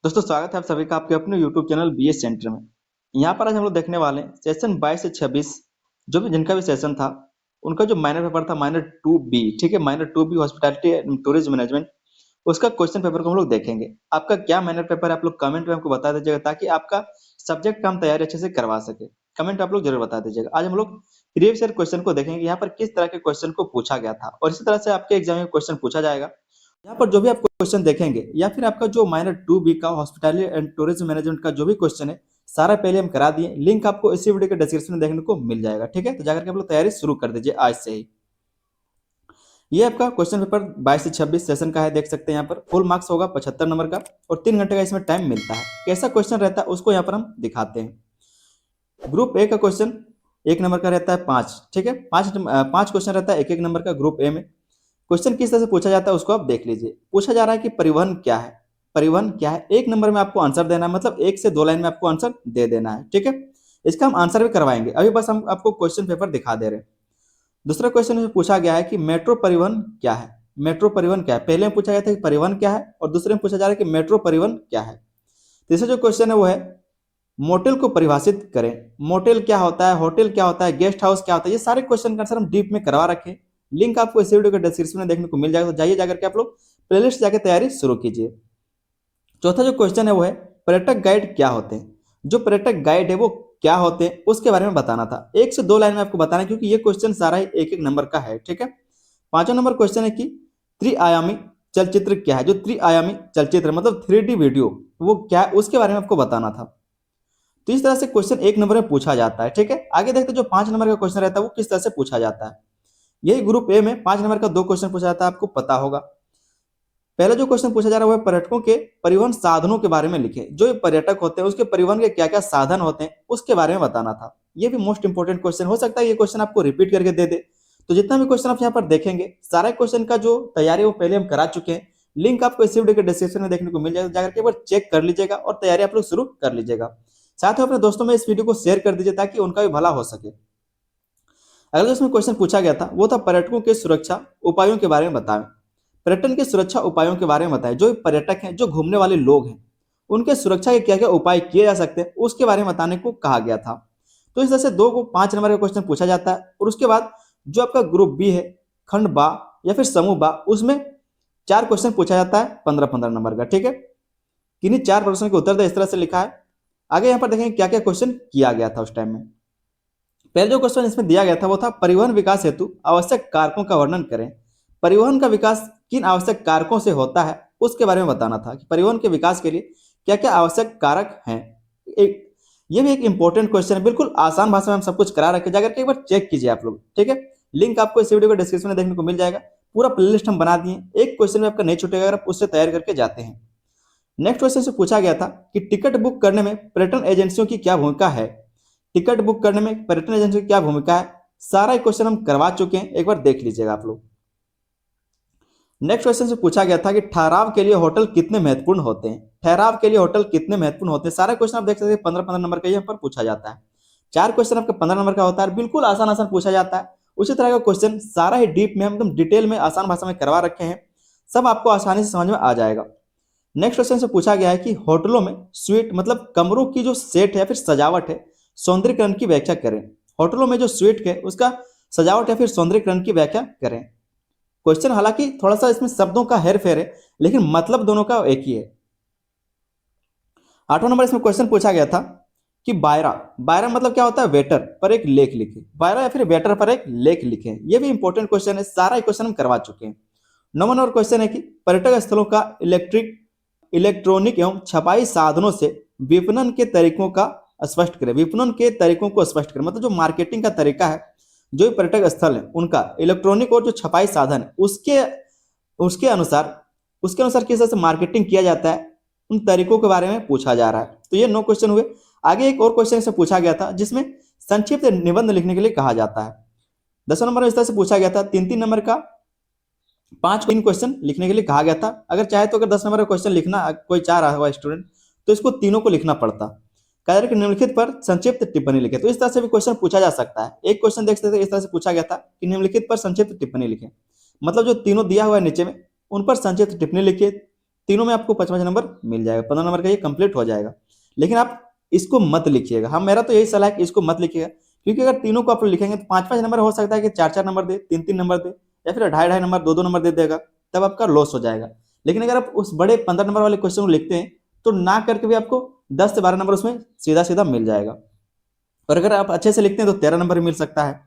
दोस्तों स्वागत है आप सभी का आपके अपने YouTube चैनल बीएस सेंटर में। यहाँ पर आज हम लोग देखने वाले हैं सेशन 22 से 26 जो भी जिनका भी सेशन था उनका जो माइनर पेपर था माइनर 2B। ठीक है, minor 2B hospitality and tourism management, उसका क्वेश्चन पेपर को हम लोग देखेंगे। आपका क्या माइनर पेपर है आप लोग कमेंट में हमको बता दीजिएगा ताकि आपका सब्जेक्ट का हम तैयारी अच्छे से करवा सके। कमेंट आप लोग जरूर बता दीजिएगा। आज हम लोग प्रीवियस ईयर क्वेश्चन को देखेंगे, यहाँ पर किस तरह के क्वेश्चन को पूछा गया था और इसी तरह से आपके एग्जाम में क्वेश्चन पूछा जाएगा। यहाँ पर जो भी आपको क्वेश्चन देखेंगे या फिर आपका जो माइनर 2B का हॉस्पिटैलिटी एंड टूरिज्म मैनेजमेंट का जो भी क्वेश्चन है सारा पहले हम करा दिए। लिंक आपको इसी वीडियो के डिस्क्रिप्शन में देखने को मिल जाएगा। ठीक है, तो जाकर के आप लोग तैयारी शुरू कर दीजिए आज से ही। ये आपका क्वेश्चन पेपर 22 से 26 सेशन का है, देख सकते हैं। यहाँ पर फुल मार्क्स होगा 75 नंबर का और 3 घंटे का इसमें टाइम मिलता है। कैसा क्वेश्चन रहता है उसको यहाँ पर हम दिखाते हैं। ग्रुप ए का क्वेश्चन 1 नंबर का रहता है 5। ठीक है, 5 क्वेश्चन रहता है 1-1 नंबर का ग्रुप ए में। क्वेश्चन किस तरह से पूछा जाता है उसको आप देख लीजिए। पूछा जा रहा है कि परिवहन क्या है। परिवहन क्या है 1 नंबर में आपको आंसर देना है, मतलब 1 से 2 लाइन में आपको आंसर दे देना है। ठीक है, इसका हम आंसर भी करवाएंगे, अभी बस हम आपको क्वेश्चन पेपर दिखा दे रहे हैं। दूसरा क्वेश्चन में पूछा गया है कि मेट्रो परिवहन क्या है। मेट्रो परिवहन क्या है, पहले में पूछा गया था कि परिवहन क्या है और दूसरे में पूछा जा रहा है कि मेट्रो परिवहन क्या है। तीसरा जो क्वेश्चन है वो है मोटेल को परिभाषित करें। मोटेल क्या होता है, होटल क्या होता है, गेस्ट हाउस क्या होता है, ये सारे क्वेश्चन का आंसर हम डीप में करवा रखे हैं। लिंक आपको इस वीडियो के डिस्क्रिप्शन में देखने को मिल जाएगा, तो जाइए जाकर के आप लोग प्लेलिस्ट जाकर तैयारी शुरू कीजिए। चौथा जो क्वेश्चन है वो है पर्यटक गाइड क्या होते हैं। जो पर्यटक गाइड है वो क्या होते हैं उसके बारे में बताना था। 1 से 2 लाइन में आपको बताना है क्योंकि ये क्वेश्चन सारा ही 1-1 नंबर का है। ठीक है, 5वां नंबर क्वेश्चन है कि त्रिआयामी चलचित्र क्या है। जो त्रिआयामी चलचित्र मतलब 3D वीडियो वो क्या है उसके बारे में आपको बताना था। तो इस तरह से क्वेश्चन 1 नंबर में पूछा जाता है। ठीक है, आगे देखते हैं जो 5 नंबर का क्वेश्चन रहता है वो किस तरह से पूछा जाता है। यही ग्रुप ए में 5 नंबर का 2 क्वेश्चन पूछा जाता है, आपको पता होगा। पहला जो क्वेश्चन पूछा जा रहा है वो है पर्यटकों के परिवहन साधनों के बारे में लिखे। जो ये पर्यटक होते हैं उसके परिवहन के क्या क्या साधन होते हैं उसके बारे में बताना था। ये भी मोस्ट इंपोर्टेंट क्वेश्चन हो सकता है, ये क्वेश्चन आपको रिपीट करके दे दे। तो जितना भी क्वेश्चन आप यहाँ पर देखेंगे सारे क्वेश्चन का जो तैयारी वो पहले हम करा चुके हैं। लिंक आपको इस वीडियो के डिस्क्रिप्शन में देखने को मिल जाएगा, जाकर के एक बार चेक कर लीजिएगा और तैयारी आप लोग शुरू कर लीजिएगा। साथ ही अपने दोस्तों में इस वीडियो को शेयर कर दीजिए ताकि उनका भी भला हो सके। अगला जिसमें क्वेश्चन पूछा गया था वो था पर्यटकों के सुरक्षा उपायों के बारे में बताएं। पर्यटन के सुरक्षा उपायों के बारे में बताएं। जो पर्यटक हैं, जो घूमने वाले लोग हैं, उनके सुरक्षा के क्या क्या उपाय किए जा सकते हैं उसके बारे में बताने को कहा गया था। तो इस तरह से 2 को 5 नंबर का क्वेश्चन पूछा जाता है और उसके बाद जो आपका ग्रुप बी है खंड बा या फिर समूह बा उसमें 4 क्वेश्चन पूछा जाता है 15-15 नंबर का। ठीक है, किन्हीं 4 प्रश्नों के उत्तर दे, इस तरह से लिखा है। आगे यहाँ पर देखेंगे क्या क्या क्वेश्चन किया गया था उस टाइम में। पहले जो क्वेश्चन इसमें दिया गया था वो था परिवहन विकास हेतु आवश्यक कारकों का वर्णन करें। परिवहन का विकास किन आवश्यक कारकों से होता है उसके बारे में बताना था कि परिवहन के विकास के लिए क्या क्या आवश्यक कारक हैं। एक ये भी एक इंपॉर्टेंट क्वेश्चन है, बिल्कुल आसान भाषा में हम सब कुछ करा रखे, जाकर के एक बार चेक कीजिए आप लोग। ठीक है, लिंक आपको इस वीडियो के डिस्क्रिप्शन में देखने को मिल जाएगा। पूरा प्लेलिस्ट हम बना दिए, एक क्वेश्चन भी आपका नहीं छूटेगा अगर आप उससे तैयार करके जाते हैं। नेक्स्ट क्वेश्चन से पूछा गया था कि टिकट बुक करने में पर्यटन एजेंसियों की क्या भूमिका है। टिकट बुक करने में पर्यटन एजेंसी की क्या भूमिका है, सारा क्वेश्चन हम करवा चुके हैं, एक बार देख लीजिएगा आप लोग। नेक्स्ट क्वेश्चन से पूछा गया था कि ठहराव के लिए होटल कितने महत्वपूर्ण होते हैं। ठहराव के लिए होटल कितने महत्वपूर्ण होते हैं, सारा क्वेश्चन आप देख सकते हैं 15-15 नंबर का यहाँ पर पूछा जाता है। 4 क्वेश्चन आपका 15 नंबर का होता है, बिल्कुल आसान आसान पूछा जाता है। उसी तरह का क्वेश्चन सारा ही डीप में एकदम डिटेल में आसान भाषा में करवा रखे हैं, सब आपको आसानी से समझ में आ जाएगा। नेक्स्ट क्वेश्चन से पूछा गया है कि होटलों में स्वीट मतलब कमरों की जो सेट है या फिर सजावट है सौंदर्यकरण की व्याख्या करें। होटलों में जो स्वीट है उसका सजावट या फिर सौंदर्यकरण की व्याख्या करें। क्वेश्चन हालांकि थोड़ा सा इसमें शब्दों का हेर फेर है लेकिन मतलब दोनों का एक ही है। 8वां नंबर इसमें क्वेश्चन पूछा गया था कि बायरा बायरा मतलब क्या होता है, वेटर पर एक लेख लिखे। बायरा या फिर वेटर पर एक लेख लिखे, ये भी इंपॉर्टेंट क्वेश्चन है, सारा क्वेश्चन हम करवा चुके हैं। 9वां नंबर क्वेश्चन है कि पर्यटक स्थलों का इलेक्ट्रॉनिक एवं छपाई साधनों से विपणन के तरीकों का स्पष्ट करें। विपणन के तरीकों को स्पष्ट करें मतलब जो मार्केटिंग का तरीका है, जो पर्यटक स्थल है उनका इलेक्ट्रॉनिक और जो छपाई साधन है उसके उसके अनुसार किस तरह से मार्केटिंग किया जाता है उन तरीकों के बारे में पूछा जा रहा है। तो ये 9 क्वेश्चन हुए। आगे एक और क्वेश्चन से पूछा गया था जिसमें संक्षिप्त निबंध लिखने के लिए कहा जाता है। 10वां नंबर इस तरह से पूछा गया था 3-3 नंबर का 5 क्वेश्चन लिखने के लिए कहा गया था। अगर चाहे तो अगर 10 नंबर का क्वेश्चन लिखना कोई चाह रहा हुआ स्टूडेंट तो इसको तीनों को लिखना पड़ता। कार्य के निम्नलिखित पर संक्षिप्त टिप्पणी लिखे, तो इस तरह से भी क्वेश्चन पूछा जा सकता है। एक क्वेश्चन देख सकते हैं इस तरह से पूछा गया था कि निम्नलिखित पर संक्षिप्त टिप्पणी लिखे, मतलब जो तीनों दिया हुआ है नीचे में उन पर संक्षिप्त टिप्पणी लिखिए। तीनों में आपको 5-5 नंबर मिल जाएगा, 15 नंबर का ये कंप्लीट हो जाएगा। लेकिन आप इसको मत लिखिएगा, हाँ मेरा तो यही सलाह है कि इसको मत लिखिएगा, क्योंकि अगर तीनों को आप लिखेंगे तो 5-5 नंबर हो सकता है कि 4-4 नंबर दे, 3-3 नंबर दे, या फिर 2.5-2.5 नंबर, 2-2 नंबर दे देगा, तब आपका लॉस हो जाएगा। लेकिन अगर आप उस बड़े 15 नंबर वाले क्वेश्चन को लिखते हैं तो ना करके भी आपको 10 से 12 नंबर उसमें सीधा सीधा मिल जाएगा। और अगर आप अच्छे से लिखते हैं तो 13 नंबर मिल सकता है।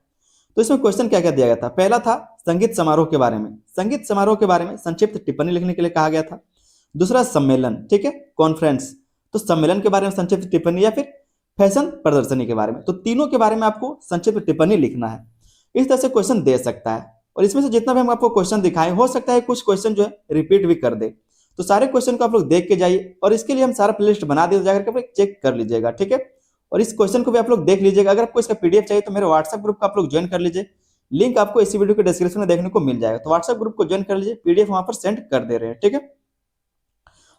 तो इसमें क्वेश्चन क्या क्या दिया गया था? पहला था संगीत समारोह के बारे में, संगीत समारोह के बारे में संक्षिप्त टिप्पणी लिखने के लिए कहा गया था। दूसरा सम्मेलन, ठीक है, कॉन्फ्रेंस, तो सम्मेलन के बारे में संक्षिप्त टिप्पणी, या फिर फैशन प्रदर्शनी के बारे में, तो तीनों के बारे में आपको संक्षिप्त टिप्पणी लिखना है। इस तरह से क्वेश्चन दे सकता है। और इसमें से जितना भी हम आपको क्वेश्चन दिखाएं, हो सकता है कुछ क्वेश्चन जो है रिपीट भी कर दे, तो सारे क्वेश्चन को आप लोग देख के जाइए, और इसके लिए हम सारा प्लेलिस्ट बना दिए, तो जाकर के आप लोग चेक कर लीजिएगा, ठीक है। और इस क्वेश्चन को भी आप लोग देख लीजिएगा। अगर आपको इसका पीडीएफ चाहिए तो मेरे व्हाट्सएप ग्रुप का आप लोग ज्वाइन कर लीजिए, लिंक आपको इसी वीडियो के डिस्क्रिप्शन में देखने को मिल जाएगा। तो व्हाट्सएप ग्रुप को ज्वाइन कर लीजिए, पीडीएफ वहां पर सेंड कर दे रहे हैं, ठीक है।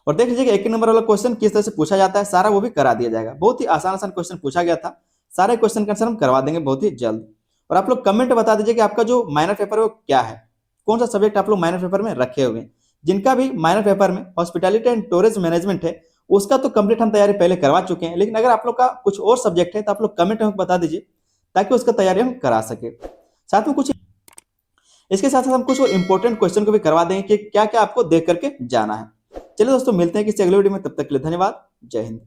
और देख लीजिए एक नंबर वाला क्वेश्चन किस तरह से पूछा जाता है, सारा वो भी करा दिया जाएगा। बहुत ही आसान आसान क्वेश्चन पूछा गया था, सारे क्वेश्चन का आंसर हम करवा देंगे बहुत ही जल्द। और आप लोग कमेंट बता दीजिए कि आपका जो माइनर पेपर है वो क्या है, कौन सा सब्जेक्ट आप लोग माइनर पेपर में रखे हुए हैं। जिनका भी माइनर पेपर में हॉस्पिटैलिटी एंड टूरिज्म मैनेजमेंट है, उसका तो कंप्लीट हम तैयारी पहले करवा चुके हैं, लेकिन अगर आप लोग का कुछ और सब्जेक्ट है तो आप लोग कमेंट में बता दीजिए, ताकि उसका तैयारी हम करा सके। साथ में कुछ इसके साथ साथ हम कुछ और इंपॉर्टेंट क्वेश्चन को भी करवा देंगे कि क्या क्या आपको देख करके जाना है। चलिए दोस्तों, मिलते हैं किसी अगले वीडियो में, तब तक के लिए धन्यवाद। जय हिंद।